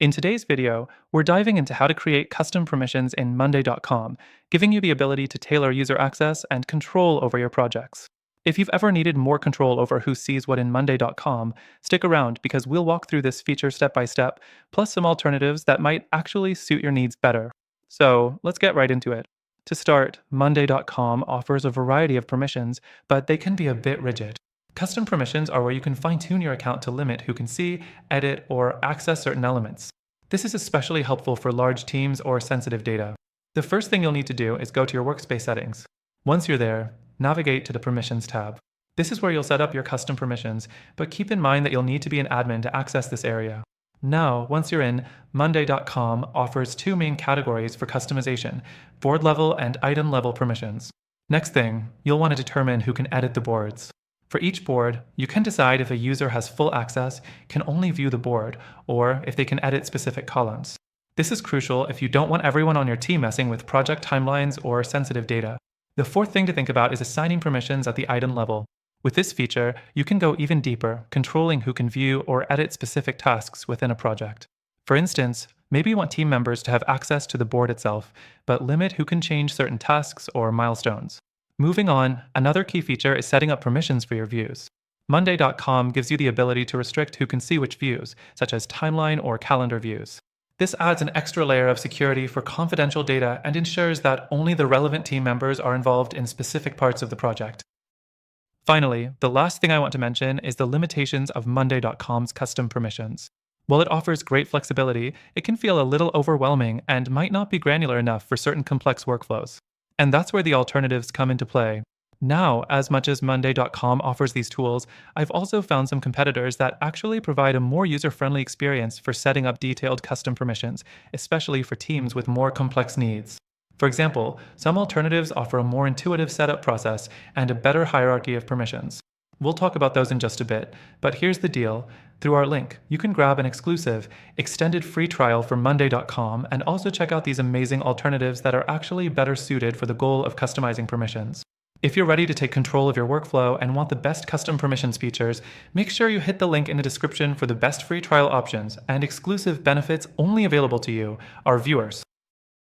In today's video, we're diving into how to create custom permissions in Monday.com, giving you the ability to tailor user access and control over your projects. If you've ever needed more control over who sees what in Monday.com, stick around because we'll walk through this feature step by step, plus some alternatives that might actually suit your needs better. So let's get right into it. To start, Monday.com offers a variety of permissions, but they can be a bit rigid. Custom permissions are where you can fine-tune your account to limit who can see, edit, or access certain elements. This is especially helpful for large teams or sensitive data. The first thing you'll need to do is go to your workspace settings. Once you're there, navigate to the Permissions tab. This is where you'll set up your custom permissions, but keep in mind that you'll need to be an admin to access this area. Now, once you're in, Monday.com offers two main categories for customization: board level and item level permissions. Next thing, you'll want to determine who can edit the boards. For each board, you can decide if a user has full access, can only view the board, or if they can edit specific columns. This is crucial if you don't want everyone on your team messing with project timelines or sensitive data. The fourth thing to think about is assigning permissions at the item level. With this feature, you can go even deeper, controlling who can view or edit specific tasks within a project. For instance, maybe you want team members to have access to the board itself, but limit who can change certain tasks or milestones. Moving on, another key feature is setting up permissions for your views. Monday.com gives you the ability to restrict who can see which views, such as timeline or calendar views. This adds an extra layer of security for confidential data and ensures that only the relevant team members are involved in specific parts of the project. Finally, the last thing I want to mention is the limitations of Monday.com's custom permissions. While it offers great flexibility, it can feel a little overwhelming and might not be granular enough for certain complex workflows. And that's where the alternatives come into play. Now, as much as Monday.com offers these tools, I've also found some competitors that actually provide a more user-friendly experience for setting up detailed custom permissions, especially for teams with more complex needs. For example, some alternatives offer a more intuitive setup process and a better hierarchy of permissions. We'll talk about those in just a bit, but here's the deal. Through our link, you can grab an exclusive, extended free trial for Monday.com and also check out these amazing alternatives that are actually better suited for the goal of customizing permissions. If you're ready to take control of your workflow and want the best custom permissions features, make sure you hit the link in the description for the best free trial options and exclusive benefits only available to you, our viewers.